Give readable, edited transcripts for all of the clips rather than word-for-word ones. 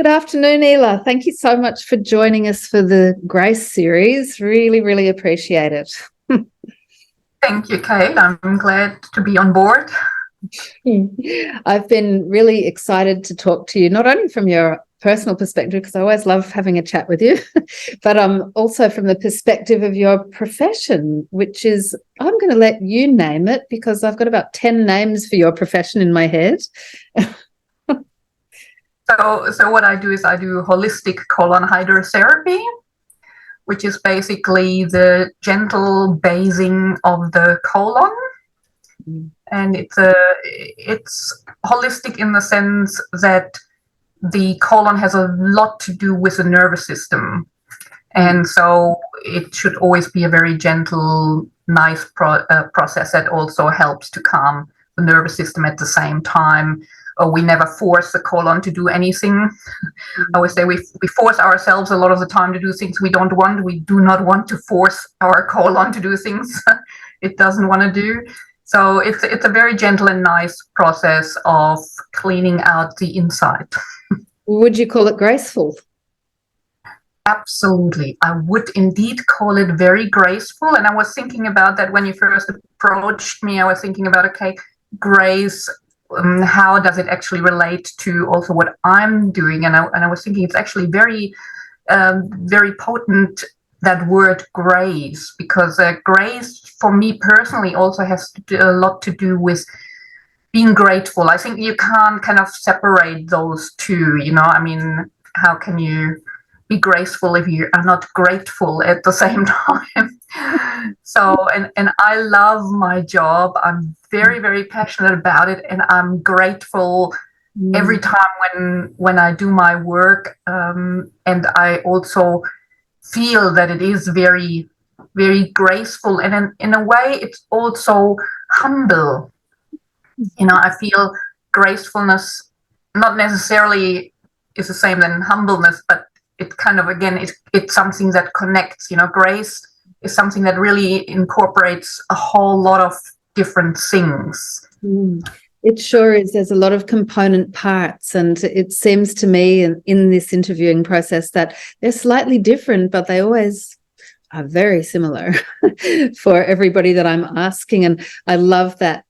Good afternoon, Ela. Thank you so much for joining us for the Grace series. Really, really appreciate it. Thank you, Kate. I'm glad to be on board. I've been really excited to talk to you, not only from your personal perspective, because I always love having a chat with you, but also from the perspective of your profession, which is, I'm going to let you name it because I've got about 10 names for your profession in my head. So what I do is I do holistic colon hydrotherapy, which is basically the gentle basing of the colon. And it's holistic in the sense that the colon has a lot to do with the nervous system. And so it should always be a very gentle, nice process that also helps to calm the nervous system at the same time. We never force the colon to do anything. I always say we force ourselves a lot of the time to do things we don't want. We do not want to force our colon to do things it doesn't want to do. So it's a very gentle and nice process of cleaning out the inside. Would you call it graceful? Absolutely. I would indeed call it very graceful. And I was thinking about that when you first approached me. I was thinking about, okay, grace, how does it actually relate to also what I'm doing? And I was thinking it's actually very, very potent, that word grace, because grace for me personally also has a lot to do with being grateful. I think you can't kind of separate those two, I mean, how can you be graceful if you are not grateful at the same time? So, and I love my job. I'm very, very passionate about it, and I'm grateful every time when I do my work. And I also feel that it is very, very graceful, and in a way, it's also humble. I feel gracefulness not necessarily is the same than humbleness, but it kind of, again, it's something that connects. Grace is something that really incorporates a whole lot of different things. It sure is. There's a lot of component parts, and it seems to me in this interviewing process that they're slightly different, but they always are very similar for everybody that I'm asking. And I love that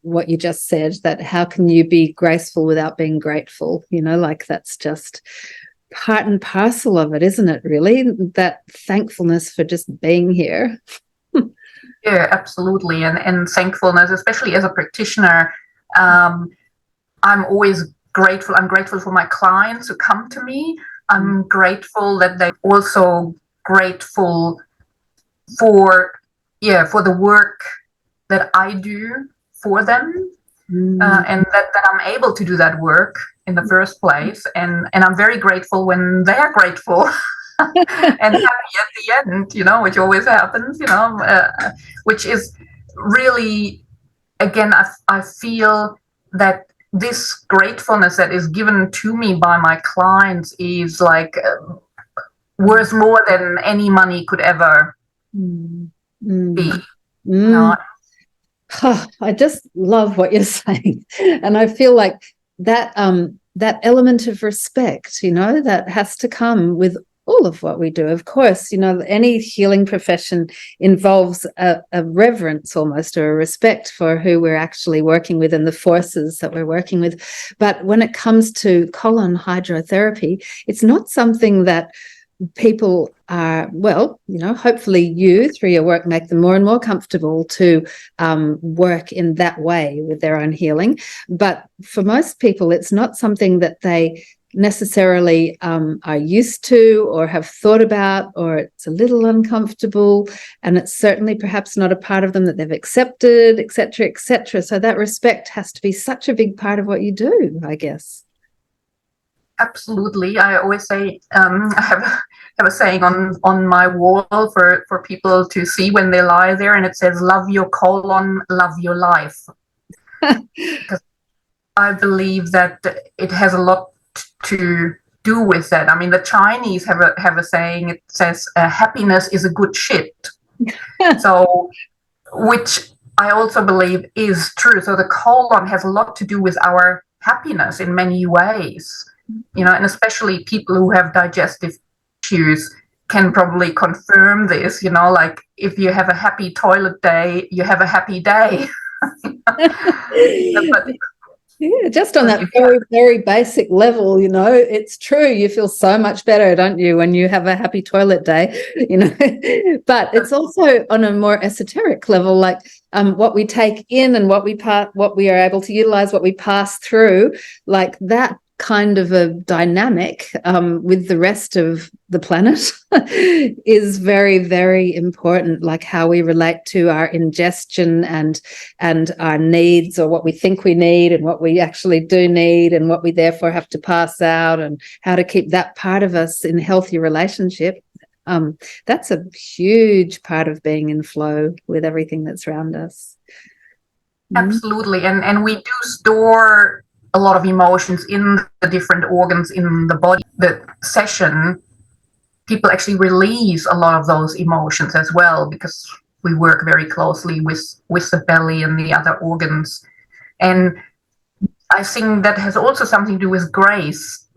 what you just said, that how can you be graceful without being grateful? Like that's just part and parcel of it, isn't it, really? That thankfulness for just being here. Yeah, absolutely. And thankfulness, especially as a practitioner, I'm always grateful. I'm grateful for my clients who come to me. I'm grateful that they're also grateful for the work that I do for them, and that I'm able to do that work in the first place. And I'm very grateful when they are grateful and happy at the end, which always happens, which is really, again, I feel that this gratefulness that is given to me by my clients is like worth more than any money could ever be. I just love what you're saying, and I feel like that that element of respect, that has to come with all of what we do. Of course, any healing profession involves a reverence almost, or a respect for who we're actually working with and the forces that we're working with. But when it comes to colon hydrotherapy, it's not something that people are, hopefully you, through your work, make them more and more comfortable to work in that way with their own healing. But for most people, it's not something that they necessarily are used to or have thought about, or it's a little uncomfortable, and it's certainly perhaps not a part of them that they've accepted, etc., etc. So that respect has to be such a big part of what you do, I guess. Absolutely. I always say, I have a saying on my wall for people to see when they lie there, and it says, "Love your colon, love your life." Because I believe that it has a lot to do with that. I mean, the Chinese have a saying. It says, "Happiness is a good shit." So, which I also believe is true. So the colon has a lot to do with our happiness in many ways. and especially people who have digestive issues can probably confirm this, like if you have a happy toilet day, you have a happy day. But yeah, just on that very, very basic level, it's true. You feel so much better, don't you, when you have a happy toilet day, But it's also on a more esoteric level, like what we take in and what we are able to utilize, what we pass through, like that kind of a dynamic with the rest of the planet is very, very important, like how we relate to our ingestion and our needs, or what we think we need and what we actually do need, and what we therefore have to pass out, and how to keep that part of us in healthy relationship. That's a huge part of being in flow with everything that's around us. Absolutely. And we do store a lot of emotions in the different organs in the body. The session, people actually release a lot of those emotions as well, because we work very closely with the belly and the other organs. And I think that has also something to do with grace.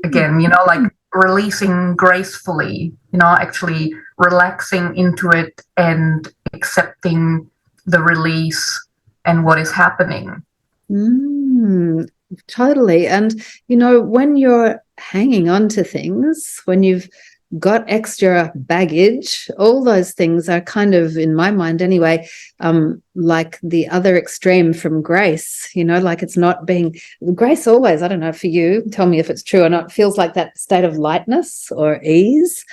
Again, like releasing gracefully, actually relaxing into it and accepting the release and what is happening. Totally. And, when you're hanging on to things, when you've got extra baggage, all those things are kind of, in my mind anyway, like the other extreme from grace, like it's not being grace always, I don't know for you, tell me if it's true or not, feels like that state of lightness or ease,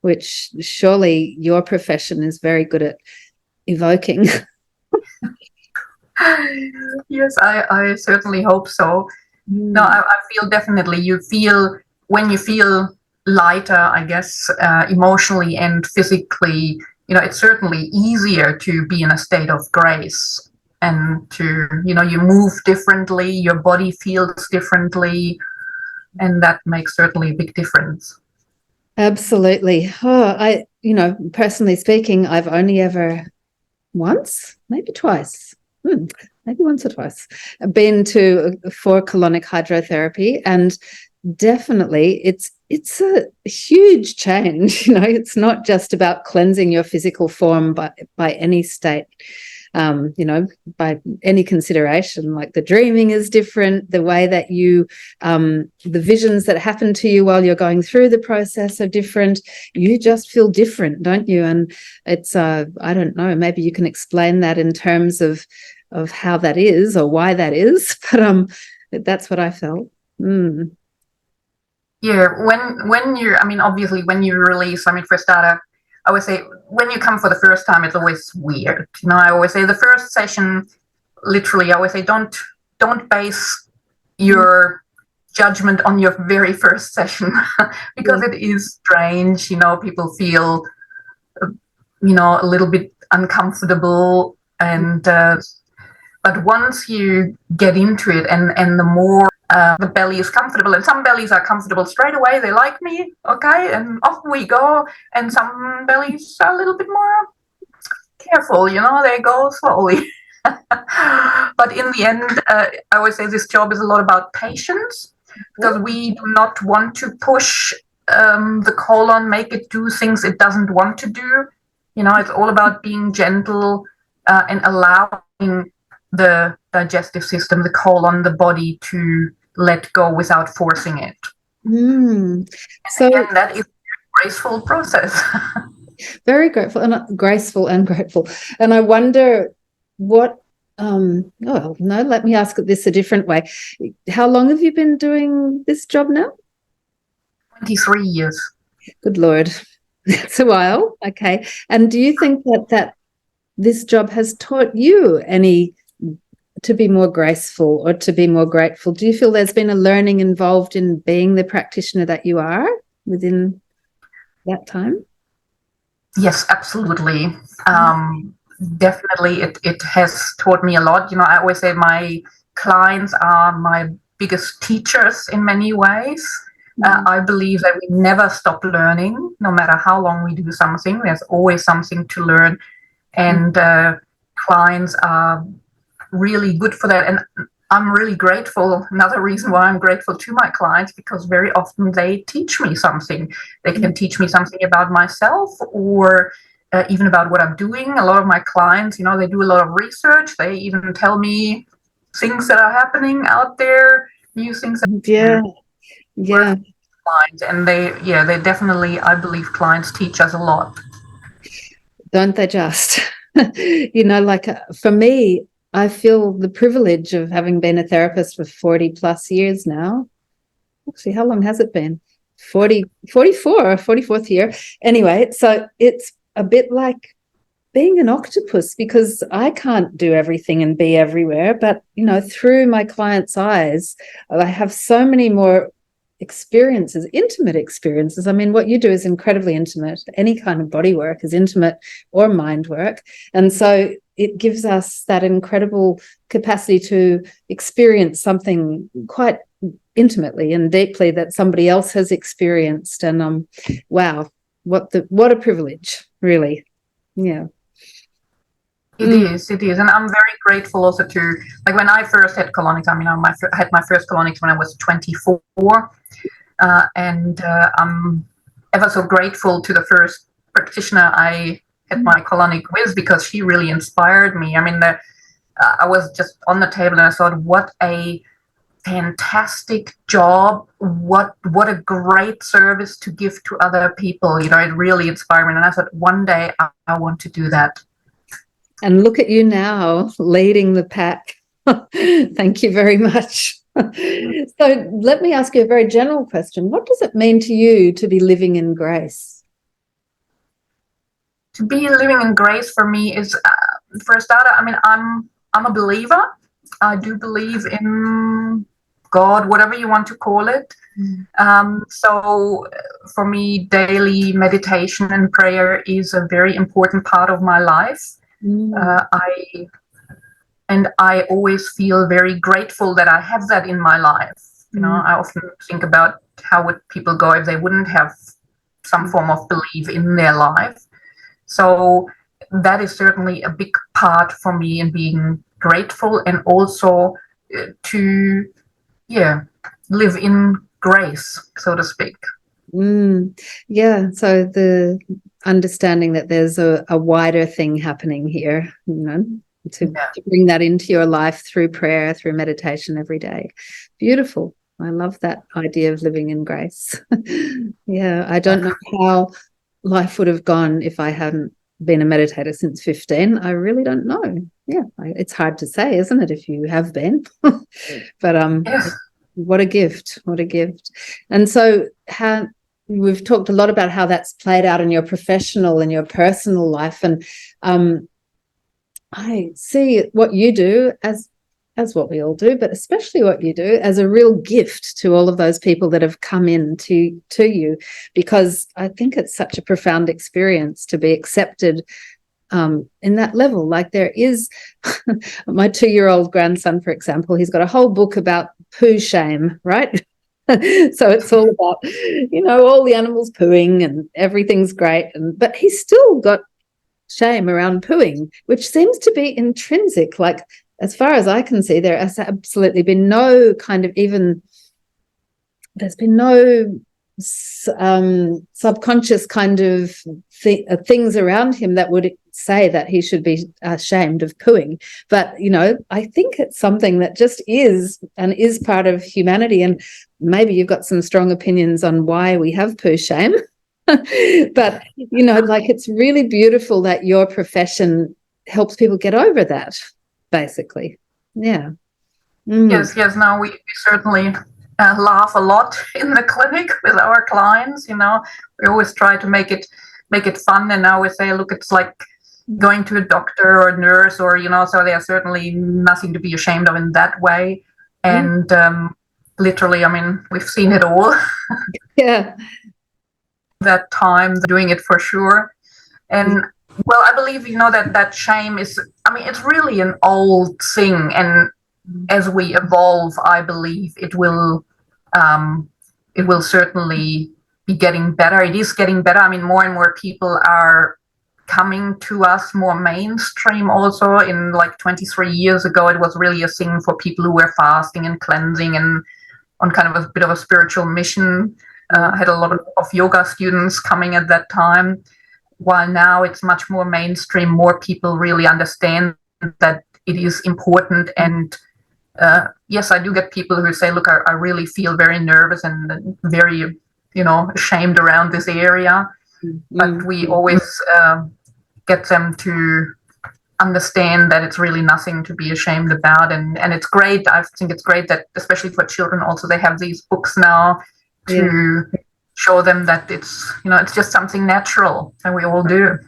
which surely your profession is very good at evoking. Yes, I certainly hope so. No, I feel definitely when you feel lighter, I guess, emotionally and physically, it's certainly easier to be in a state of grace, and to, you move differently, your body feels differently, and that makes certainly a big difference. Absolutely. Personally speaking, I've only ever once, maybe twice, maybe once or twice, been for colonic hydrotherapy, and definitely it's a huge change. It's not just about cleansing your physical form by any state, by any consideration. Like the dreaming is different, the way that you the visions that happen to you while you're going through the process are different. You just feel different, don't you? And it's I don't know, maybe you can explain that in terms of how that is or why that is, but that's what I felt. Yeah, when you're, obviously when you release, for starter, I would say when you come for the first time, it's always weird. I always say the first session, literally, I always say don't base your judgment on your very first session, because it is strange. People feel, a little bit uncomfortable, and but once you get into it, and the more the belly is comfortable, and some bellies are comfortable straight away, they like me, okay, and off we go, and some bellies are a little bit more careful, they go slowly. But in the end, I always say this job is a lot about patience, because we do not want to push the colon, make it do things it doesn't want to do. It's all about being gentle and allowing the digestive system, the colon, the body to let go without forcing it. So again, that is a graceful process. Very grateful and graceful and grateful. And I wonder what let me ask this a different way. How long have you been doing this job now? 23 years. Good Lord. It's a while. Okay. And do you think that this job has taught you to be more graceful or to be more grateful? Do you feel there's been a learning involved in being the practitioner that you are within that time? Yes, absolutely. Definitely, it has taught me a lot. I always say my clients are my biggest teachers in many ways. I believe that we never stop learning, no matter how long we do something. There's always something to learn, and clients are really good for that. And I'm really grateful. Another reason why I'm grateful to my clients, because very often they teach me something. They can teach me something about myself, or even about what I'm doing. A lot of my clients, they do a lot of research. They even tell me things that are happening out there, new things. Yeah. Yeah. Clients, and they definitely, I believe, clients teach us a lot. Don't they just? Like for me, I feel the privilege of having been a therapist for 40 plus years now. Actually, how long has it been? 44, 44th year. Anyway, so it's a bit like being an octopus, because I can't do everything and be everywhere. But, through my clients' eyes, I have so many more experiences, intimate experiences. I mean, what you do is incredibly intimate. Any kind of body work is intimate, or mind work. And so it gives us that incredible capacity to experience something quite intimately and deeply that somebody else has experienced. And wow, what a privilege, really. Yeah. It is, and I'm very grateful also to, like, when I first had colonics. I mean, I had my first colonics when I was 24, and I'm ever so grateful to the first practitioner I had my colonic with, because she really inspired me. I mean, I was just on the table and I thought, what a fantastic job, what a great service to give to other people. It really inspired me, and I thought, one day I want to do that. And look at you now, leading the pack. Thank you very much. So let me ask you a very general question. What does it mean to you to be living in grace? To be living in grace for me is, for a starter, I mean, I'm a believer. I do believe in God, whatever you want to call it. So for me, daily meditation and prayer is a very important part of my life. I always feel very grateful that I have that in my life. I often think about how would people go if they wouldn't have some form of belief in their life. So that is certainly a big part for me in being grateful, and also to live in grace, so to speak. Yeah, so the understanding that there's a wider thing happening here, to bring that into your life through prayer, through meditation every day. Beautiful. I love that idea of living in grace. Yeah, I don't know how life would have gone if I hadn't been a meditator since 15. I really don't know. Yeah, it's hard to say, isn't it, if you have been? But yes. What a gift. What a gift. And so we've talked a lot about how that's played out in your professional and your personal life. And I see what you do as what we all do, but especially what you do as a real gift to all of those people that have come in to you, because I think it's such a profound experience to be accepted in that level. Like there is my 2-year-old grandson, for example, he's got a whole book about poo shame, right? So it's all about, all the animals pooing and everything's great. But he's still got shame around pooing, which seems to be intrinsic. Like, as far as I can see, there has absolutely been no kind of there's been no subconscious kind of things around him that would say that he should be ashamed of pooing. But, I think it's something that just is part of humanity. And maybe you've got some strong opinions on why we have poo shame. But, like, it's really beautiful that your profession helps people get over that, basically. Yeah. Yes. No, we certainly laugh a lot in the clinic with our clients. We always try to make it fun, and I always say, look, it's like going to a doctor or a nurse, or so there's certainly nothing to be ashamed of in that way. And literally, I mean, we've seen it all. Yeah. That time doing it for sure. And well, I believe that shame is, I mean, it's really an old thing, and as we evolve, I believe it will certainly be getting better. It is getting better. I mean, more and more people are coming to us more mainstream also. In like 23 years ago, it was really a thing for people who were fasting and cleansing and on kind of a bit of a spiritual mission. I had a lot of yoga students coming at that time, while now it's much more mainstream. More people really understand that it is important. And yes, I do get people who say, look, I really feel very nervous and very, ashamed around this area. But we always get them to understand that it's really nothing to be ashamed about. And it's great. I think it's great that, especially for children also, they have these books now to show them that it's just something natural and we all do.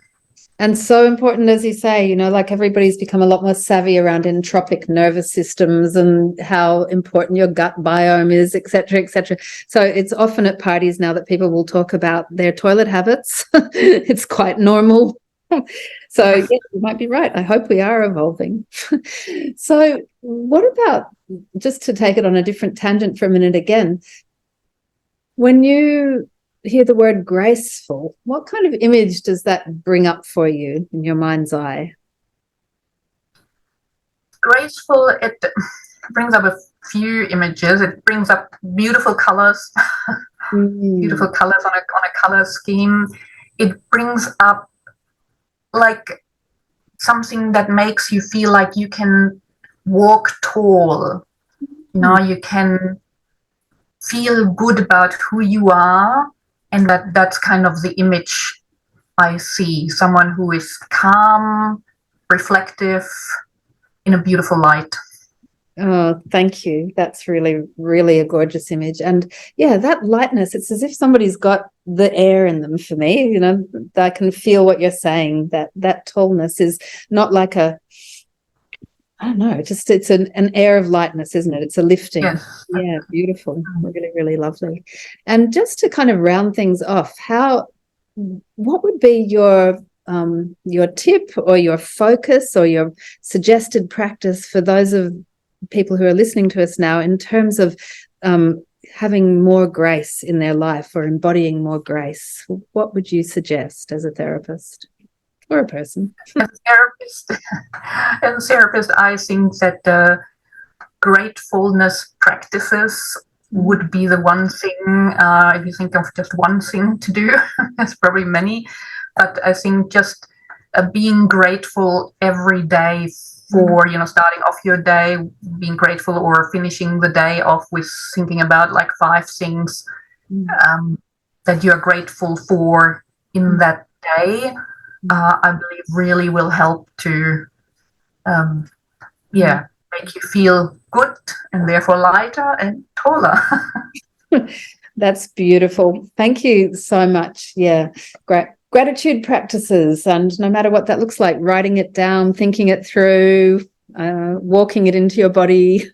And so important, as you say, like everybody's become a lot more savvy around entropic nervous systems and how important your gut biome is, et cetera, et cetera. So it's often at parties now that people will talk about their toilet habits. It's quite normal. So yes, you might be right. I hope we are evolving. So what about, just to take it on a different tangent for a minute again, when you hear the word graceful, what kind of image does that bring up for you in your mind's eye? Graceful, it brings up a few images. It brings up beautiful colors, beautiful colors on a color scheme. It brings up like something that makes you feel like you can walk tall. You can feel good about who you are. And that's kind of the image I see. Someone who is calm, reflective, in a beautiful light. Oh, thank you. That's really, really a gorgeous image. And yeah, that lightness, it's as if somebody's got the air in them for me. I can feel what you're saying, that tallness is not like I don't know, it's an air of lightness, isn't it? It's a lifting. Yes. Yeah, beautiful. Really, really lovely. And just to kind of round things off, what would be your tip or your focus or your suggested practice for those of people who are listening to us now in terms of having more grace in their life or embodying more grace? What would you suggest as a therapist or a person? As a therapist, I think that gratefulness practices would be the one thing. If you think of just one thing to do, there's probably many, but I think just being grateful every day for starting off your day, being grateful, or finishing the day off with thinking about like 5 things that you're grateful for in that day. I believe really will help to make you feel good and therefore lighter and taller. That's beautiful. Thank you so much. Yeah, great. Gratitude practices, and no matter what that looks like, writing it down, thinking it through, walking it into your body,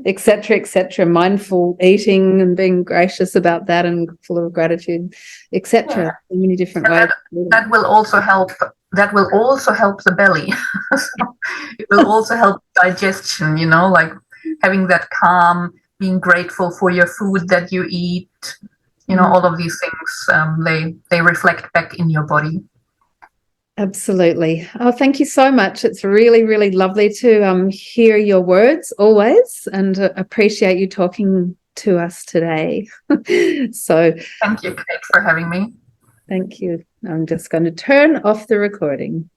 etc., mindful eating and being gracious about that and full of gratitude, etc. So many different ways. That will also help. That will also help the belly. So it will also help digestion, like having that calm, being grateful for your food that you eat. All of these things, they reflect back in your body. Absolutely. Oh, thank you so much. It's really, really lovely to hear your words always, and appreciate you talking to us today. So thank you, Kate, for having me. Thank you. I'm just going to turn off the recording.